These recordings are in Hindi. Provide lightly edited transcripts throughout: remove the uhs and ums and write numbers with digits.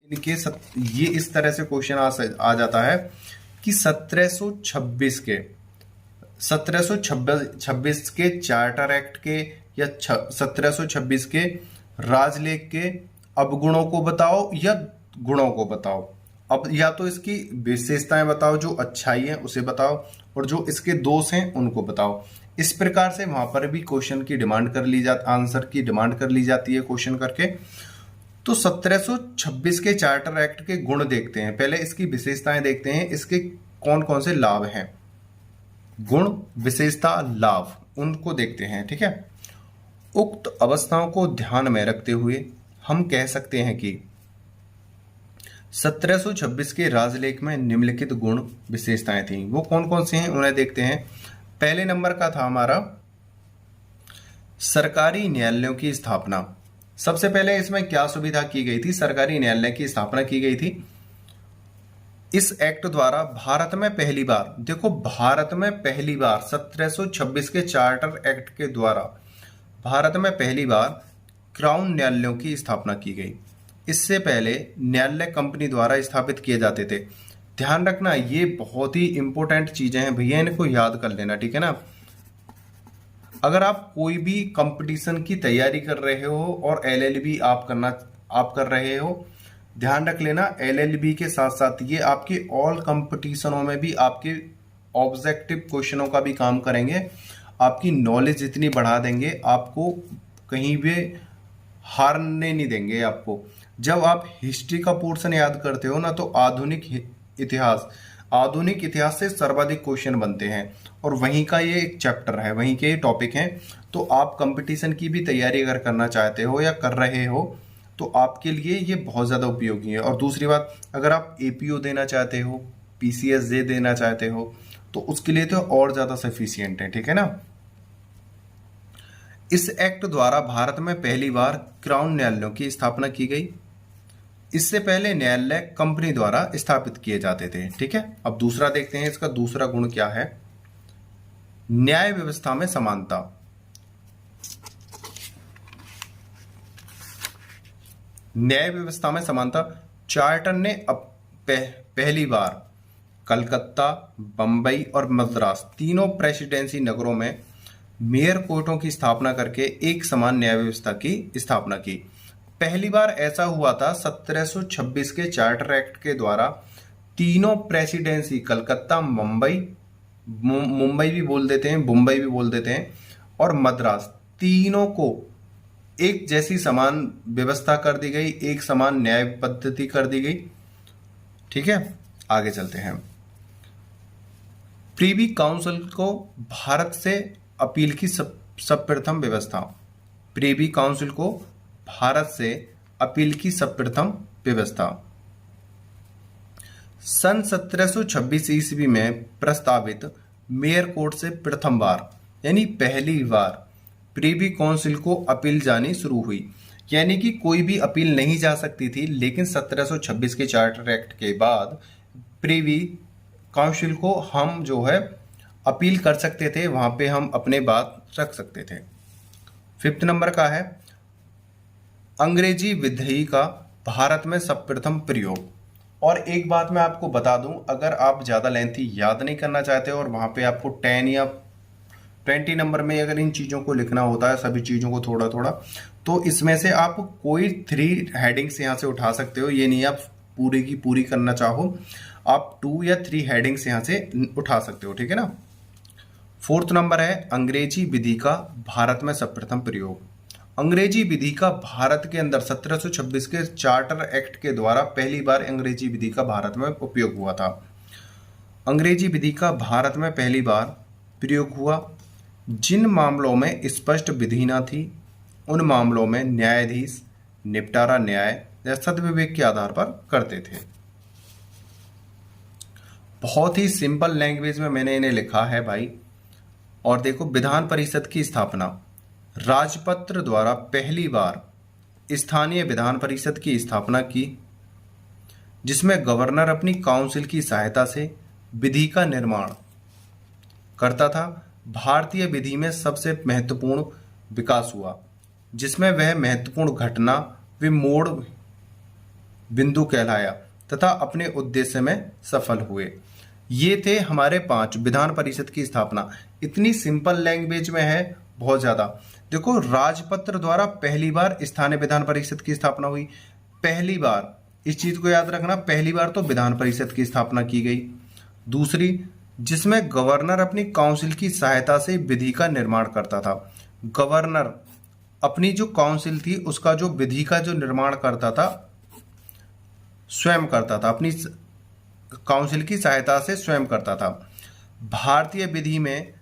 ये इस तरह से क्वेश्चन आ जाता है कि 1726 के चार्टर एक्ट के या 1726 के राजलेख के अवगुणों को बताओ या गुणों को बताओ। अब या तो इसकी विशेषताएं बताओ, जो अच्छाई है उसे बताओ, और जो इसके दोष हैं उनको बताओ। इस प्रकार से वहां पर भी क्वेश्चन की डिमांड कर ली जाती, आंसर की डिमांड कर ली जाती है क्वेश्चन करके। तो 1726 के चार्टर एक्ट के गुण देखते हैं, पहले इसकी विशेषताएं देखते हैं, इसके कौन कौन से लाभ हैं। गुण, विशेषता, लाभ, उनको देखते हैं। ठीक है, उक्त अवस्थाओं को ध्यान में रखते हुए हम कह सकते हैं कि 1726 के राजलेख में निम्नलिखित गुण विशेषताएं थी। वो कौन कौन से हैं उन्हें देखते हैं। पहले नंबर का था हमारा सरकारी न्यायालयों की स्थापना। सबसे पहले इसमें क्या सुविधा की गई थी? सरकारी न्यायालय की स्थापना की गई थी। इस एक्ट द्वारा भारत में पहली बार, देखो भारत में पहली बार 1726 के चार्टर एक्ट के द्वारा भारत में पहली बार क्राउन न्यायालयों की स्थापना की गई। इससे पहले न्यायालय कंपनी द्वारा स्थापित किए जाते थे। ध्यान रखना, ये बहुत ही इंपॉर्टेंट चीजें हैं भैया, इनको याद कर लेना। ठीक है ना, अगर आप कोई भी कंपटीशन की तैयारी कर रहे हो और एलएलबी आप कर रहे हो, ध्यान रख लेना एलएलबी के साथ साथ ये आपके ऑल कंपटीशनों में भी आपके ऑब्जेक्टिव क्वेश्चनों का भी काम करेंगे, आपकी नॉलेज इतनी बढ़ा देंगे, आपको कहीं भी हारने नहीं देंगे आपको। जब आप हिस्ट्री का पोर्शन याद करते हो ना, तो आधुनिक इतिहास से सर्वाधिक क्वेश्चन बनते हैं, और वहीं का ये एक चैप्टर है, वहीं के टॉपिक हैं। तो आप कंपटीशन की भी तैयारी अगर करना चाहते हो या कर रहे हो तो आपके लिए ये बहुत ज़्यादा उपयोगी है। और दूसरी बात, अगर आप एपीओ देना चाहते हो, पीसीएसजे देना चाहते हो, तो उसके लिए तो और ज़्यादा सफिशियंट है। ठीक है ना, इस एक्ट द्वारा भारत में पहली बार क्राउन न्यायालयों की स्थापना की गई। इससे पहले न्यायालय कंपनी द्वारा स्थापित किए जाते थे। ठीक है, अब दूसरा देखते हैं, इसका दूसरा गुण क्या है। न्याय व्यवस्था में समानता। न्याय व्यवस्था में समानता, चार्टर ने अब पहली बार कलकत्ता, बंबई और मद्रास तीनों प्रेसिडेंसी नगरों में मेयर कोर्टों की स्थापना करके एक समान न्याय व्यवस्था की स्थापना की। पहली बार ऐसा हुआ था 1726 के चार्टर एक्ट के द्वारा तीनों प्रेसिडेंसी, कलकत्ता, मुंबई भी बोल देते हैं, मुंबई भी बोल देते हैं, और मद्रास, तीनों को एक जैसी समान व्यवस्था कर दी गई, एक समान न्याय पद्धति कर दी गई। ठीक है, आगे चलते हैं। प्रीवी काउंसिल को भारत से अपील की सर्वप्रथम व्यवस्था। प्रीवी काउंसिल को भारत से अपील की सर्वप्रथम व्यवस्था सन 1726 ईस्वी में प्रस्तावित मेयर कोर्ट से प्रथम बार, यानी पहली बार प्रीवी काउंसिल को अपील जानी शुरू हुई। यानी कि कोई भी अपील नहीं जा सकती थी, लेकिन 1726 के चार्टर एक्ट के बाद प्रीवी काउंसिल को हम जो है अपील कर सकते थे, वहां पे हम अपने बात रख सकते थे। 5th नंबर का है अंग्रेजी विधि का भारत में सर्वप्रथम प्रयोग। और एक बात मैं आपको बता दूं, अगर आप ज़्यादा लेंथी याद नहीं करना चाहते और वहाँ पे आपको 10 या 20 नंबर में अगर इन चीज़ों को लिखना होता है, सभी चीज़ों को थोड़ा थोड़ा, तो इसमें से आप कोई 3 हेडिंग्स यहाँ से उठा सकते हो। ये नहीं आप पूरी की पूरी करना चाहो, आप 2 या 3 हेडिंग्स यहाँ से उठा सकते हो। ठीक है ना। 4th नंबर है अंग्रेजी विधि का भारत में सर्वप्रथम प्रयोग। अंग्रेजी विधि का भारत के अंदर 1726 के चार्टर एक्ट के द्वारा पहली बार अंग्रेजी विधि का भारत में उपयोग हुआ था। अंग्रेजी विधि का भारत में पहली बार प्रयोग हुआ। जिन मामलों में स्पष्ट विधि न थी, उन मामलों में न्यायाधीश निपटारा न्याय या सद्विवेक के आधार पर करते थे। बहुत ही सिंपल लैंग्वेज में मैंने इन्हें लिखा है भाई। और देखो, विधान परिषद की स्थापना, राजपत्र द्वारा पहली बार स्थानीय विधान परिषद की स्थापना की, जिसमें गवर्नर अपनी काउंसिल की सहायता से विधि का निर्माण करता था। भारतीय विधि में सबसे महत्वपूर्ण विकास हुआ, जिसमें वह महत्वपूर्ण घटना व मोड़ बिंदु कहलाया तथा अपने उद्देश्य में सफल हुए। ये थे हमारे 5 विधान परिषद की स्थापना। इतनी सिंपल लैंग्वेज में है, बहुत ज्यादा। देखो, राजपत्र द्वारा पहली बार स्थानीय विधान परिषद की स्थापना हुई। पहली बार, इस चीज को याद रखना, पहली बार तो विधान परिषद की स्थापना की गई। दूसरी, जिसमें गवर्नर अपनी काउंसिल की सहायता से विधि का निर्माण करता था। गवर्नर अपनी जो काउंसिल थी उसका जो विधि का जो निर्माण करता था, स्वयं करता था, अपनी काउंसिल की सहायता से स्वयं करता था। भारतीय विधि में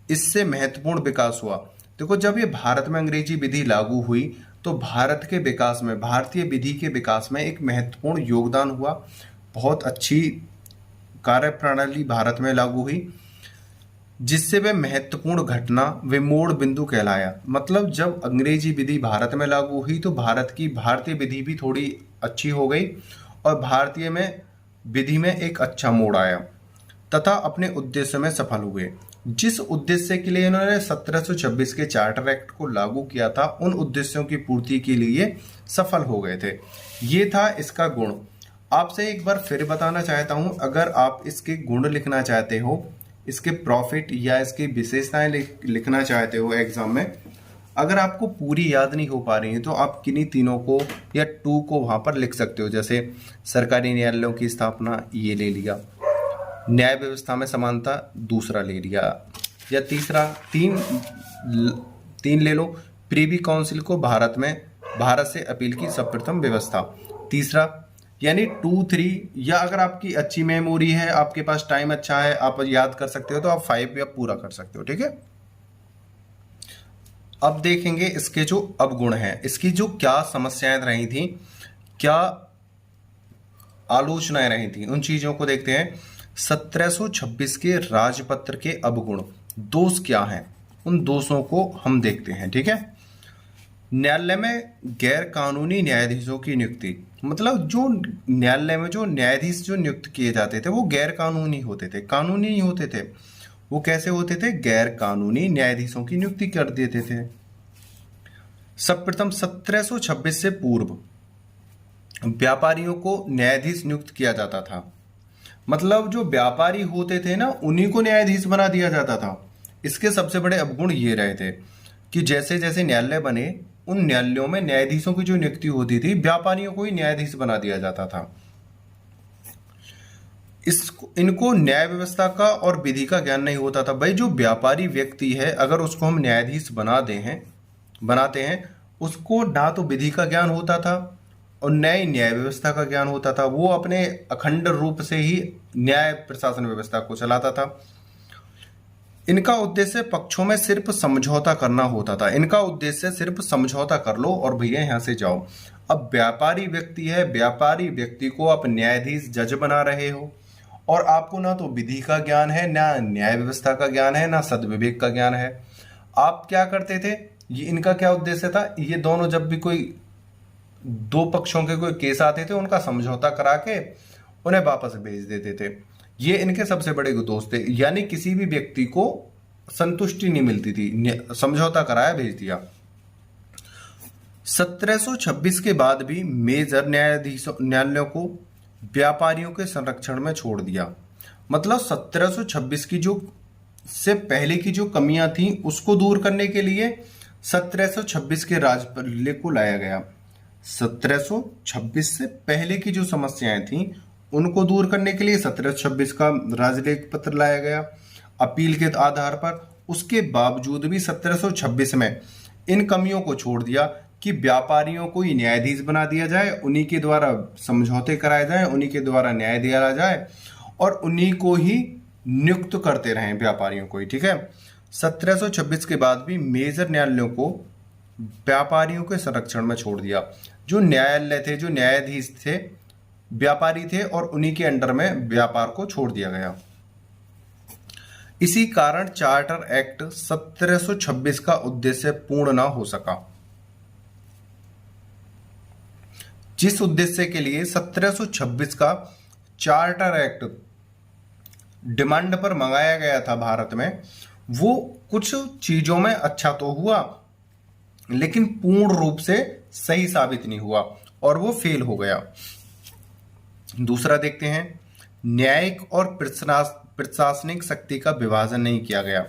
इससे महत्वपूर्ण विकास हुआ। देखो, जब ये भारत में अंग्रेजी विधि लागू हुई तो भारत के विकास में, भारतीय विधि के विकास में एक महत्वपूर्ण योगदान हुआ। बहुत अच्छी कार्य प्रणाली भारत में लागू हुई, जिससे वह महत्वपूर्ण घटना व मोड़ बिंदु कहलाया। मतलब जब अंग्रेजी विधि भारत में लागू हुई तो भारत की भारतीय विधि भी थोड़ी अच्छी हो गई और भारतीय में विधि में एक अच्छा मोड़ आया तथा अपने उद्देश्य में सफल हुए। जिस उद्देश्य के लिए इन्होंने 1726 के चार्टर एक्ट को लागू किया था, उन उद्देश्यों की पूर्ति के लिए सफल हो गए थे। ये था इसका गुण। आपसे एक बार फिर बताना चाहता हूं, अगर आप इसके गुण लिखना चाहते हो, इसके प्रॉफिट या इसकी विशेषताएं लिखना चाहते हो एग्जाम में, अगर आपको पूरी याद नहीं हो पा रही है तो आप किन्हीं तीनों को या 2 को वहां पर लिख सकते हो। जैसे सरकारी न्यायालयों की स्थापना, ये ले लिया। न्याय व्यवस्था में समानता, दूसरा ले लिया। या तीसरा, तीन ले लो, प्रीवी काउंसिल को भारत से अपील की सर्वप्रथम व्यवस्था। तीसरा, यानी 2, 3, या अगर आपकी अच्छी मेमोरी है, आपके पास टाइम अच्छा है, आप याद कर सकते हो तो आप 5 या पूरा कर सकते हो। ठीक है, अब देखेंगे इसके जो अवगुण हैं, इसकी जो क्या समस्याएं रही थी, क्या आलोचनाएं रही थी, उन चीजों को देखते हैं। 1726 के राजपत्र के अवगुण, दोष क्या हैं, उन दोषों को हम देखते हैं। ठीक है, न्यायालय में गैर कानूनी न्यायाधीशों की नियुक्ति। मतलब जो न्यायालय में जो न्यायाधीश जो नियुक्त किए जाते थे वो गैर कानूनी होते थे, कानूनी नहीं होते थे। वो कैसे होते थे? गैर कानूनी न्यायाधीशों की नियुक्ति कर देते थे। सर्वप्रथम 1726 से पूर्व व्यापारियों को न्यायाधीश नियुक्त किया जाता था। मतलब जो व्यापारी होते थे ना, उन्हीं को न्यायाधीश बना दिया जाता था। इसके सबसे बड़े अवगुण ये रहे थे कि जैसे जैसे न्यायालय बने, उन न्यायालयों में न्यायाधीशों की जो नियुक्ति होती थी, व्यापारियों को ही न्यायाधीश बना दिया जाता था। इनको न्याय व्यवस्था का और विधि का ज्ञान नहीं होता था। भाई, जो व्यापारी व्यक्ति है, अगर उसको हम न्यायाधीश बनाते हैं, उसको ना तो विधि का ज्ञान होता था और नई न्याय व्यवस्था का ज्ञान होता था। वो अपने अखंड रूप से ही न्याय प्रशासन व्यवस्था को चलाता था। इनका उद्देश्य पक्षों में सिर्फ समझौता करना होता था। इनका उद्देश्य सिर्फ समझौता कर लो और भैया यहां से जाओ। अब व्यापारी व्यक्ति है, व्यापारी व्यक्ति को आप न्यायाधीश जज बना रहे हो और आपको ना तो विधि का ज्ञान है, ना न्याय व्यवस्था का ज्ञान है, ना सद्विवेक का ज्ञान है। आप क्या करते थे? ये इनका क्या उद्देश्य था? ये दोनों जब भी कोई 2 पक्षों के कोई केस आते थे, उनका समझौता करा के उन्हें वापस भेज देते थे। ये इनके सबसे बड़े दोष थे। यानी किसी भी व्यक्ति को संतुष्टि नहीं मिलती थी, समझौता कराया, भेज दिया। 1726 के बाद भी मेजर न्यायालयों को व्यापारियों के संरक्षण में छोड़ दिया। मतलब 1726 की जो से पहले की जो कमियां थी उसको दूर करने के लिए 1726 के राजपत्र को लाया गया। 1726 से पहले की जो समस्याएं थी उनको दूर करने के लिए 1726 का राजलेख पत्र लाया गया अपील के आधार पर। उसके बावजूद भी 1726 में इन कमियों को छोड़ दिया कि व्यापारियों को ही न्यायाधीश बना दिया जाए, उन्हीं के द्वारा समझौते कराए जाएं, उन्हीं के द्वारा न्याय दिया जाए और उन्हीं को ही नियुक्त करते रहें, व्यापारियों को ही। ठीक है, 1726 के बाद भी मेजर न्यायालयों को व्यापारियों के संरक्षण में छोड़ दिया। जो न्यायालय थे, जो न्यायाधीश थे, व्यापारी थे और उन्हीं के अंडर में व्यापार को छोड़ दिया गया। इसी कारण चार्टर एक्ट 1726 का उद्देश्य पूर्ण ना हो सका। जिस उद्देश्य के लिए 1726 का चार्टर एक्ट डिमांड पर मंगाया गया था भारत में, वो कुछ चीजों में अच्छा तो हुआ लेकिन पूर्ण रूप से सही साबित नहीं हुआ। और वो फेल हो गया। दूसरा देखते हैं, न्यायिक और प्रशासनिक शक्ति का विभाजन नहीं किया गया।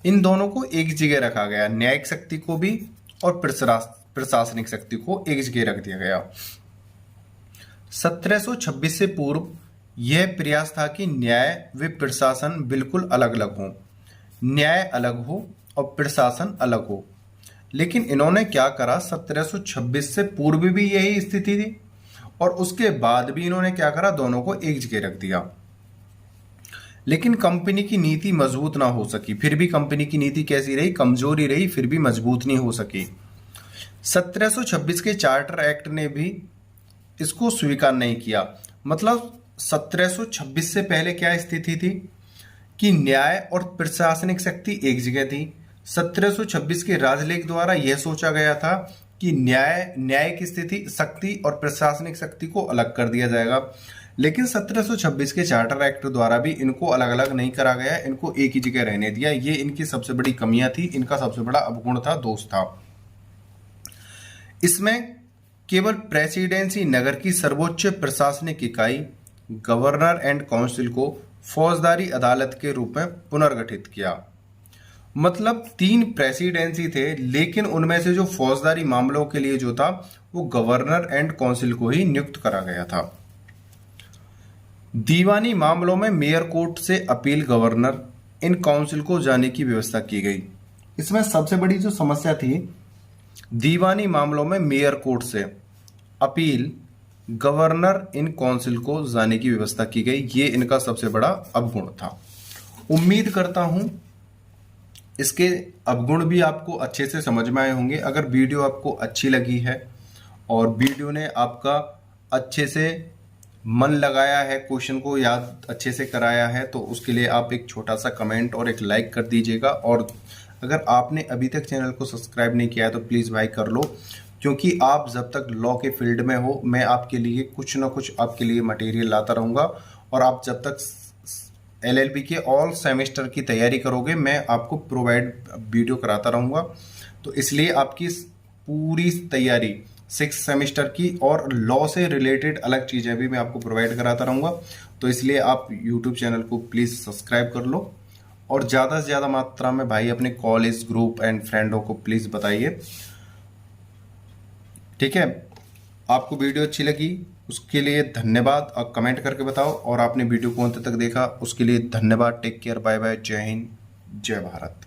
इन दोनों को एक जगह रखा गया, न्यायिक शक्ति को भी और प्रशासनिक शक्ति को एक जगह रख दिया गया। 1726 से पूर्व यह प्रयास था कि न्याय व प्रशासन बिल्कुल अलग अलग हो, न्याय अलग हो और प्रशासन अलग हो। लेकिन इन्होंने क्या करा, 1726 से पूर्व भी यही स्थिति थी और उसके बाद भी इन्होंने क्या करा, दोनों को एक जगह रख दिया। लेकिन कंपनी की नीति मजबूत ना हो सकी, फिर भी कंपनी की नीति कैसी रही, कमजोरी रही, फिर भी मजबूत नहीं हो सकी। 1726 के चार्टर एक्ट ने भी इसको स्वीकार नहीं किया। मतलब 1726 से पहले क्या स्थिति थी कि न्याय और प्रशासनिक शक्ति एक जगह थी। 1726 के राजलेख द्वारा यह सोचा गया था कि न्यायिक स्थिति शक्ति और प्रशासनिक शक्ति को अलग कर दिया जाएगा। लेकिन 1726 के चार्टर एक्ट द्वारा भी इनको अलग अलग नहीं करा गया, इनको एक ही जगह रहने दिया। ये इनकी सबसे बड़ी कमियां थी, इनका सबसे बड़ा अवगुण था, दोष था। इसमें केवल प्रेसिडेंसी नगर की सर्वोच्च प्रशासनिक इकाई गवर्नर एंड काउंसिल को फौजदारी अदालत के रूप में पुनर्गठित किया। मतलब 3 प्रेसिडेंसी थे, लेकिन उनमें से जो फौजदारी मामलों के लिए जो था वो गवर्नर एंड काउंसिल को ही नियुक्त करा गया था। दीवानी मामलों में मेयर कोर्ट से अपील गवर्नर इन काउंसिल को जाने की व्यवस्था की गई। इसमें सबसे बड़ी जो समस्या थी, दीवानी मामलों में मेयर कोर्ट से अपील गवर्नर इन काउंसिल को जाने की व्यवस्था की गई। ये इनका सबसे बड़ा अवगुण था। उम्मीद करता हूं इसके अवगुण भी आपको अच्छे से समझ में आए होंगे। अगर वीडियो आपको अच्छी लगी है और वीडियो ने आपका अच्छे से मन लगाया है, क्वेश्चन को याद अच्छे से कराया है, तो उसके लिए आप एक छोटा सा कमेंट और एक लाइक कर दीजिएगा। और अगर आपने अभी तक चैनल को सब्सक्राइब नहीं किया है तो प्लीज़ भाई कर लो, क्योंकि आप जब तक लॉ के फील्ड में हो मैं आपके लिए कुछ ना कुछ आपके लिए मटेरियल लाता रहूँगा। और आप जब तक LLB के ऑल सेमेस्टर की तैयारी करोगे मैं आपको प्रोवाइड वीडियो कराता रहूँगा। तो इसलिए आपकी पूरी तैयारी 6 सेमेस्टर की और लॉ से रिलेटेड अलग चीज़ें भी मैं आपको प्रोवाइड कराता रहूँगा। तो इसलिए आप यूट्यूब चैनल को प्लीज़ सब्सक्राइब कर लो और ज़्यादा से ज़्यादा मात्रा में भाई अपने कॉलेज ग्रुप एंड फ्रेंडों को प्लीज़ बताइए, ठीक है। आपको वीडियो अच्छी लगी उसके लिए धन्यवाद, और कमेंट करके बताओ। और आपने वीडियो को अंत तक देखा उसके लिए धन्यवाद। टेक केयर, बाय बाय, जय हिंद, जय भारत।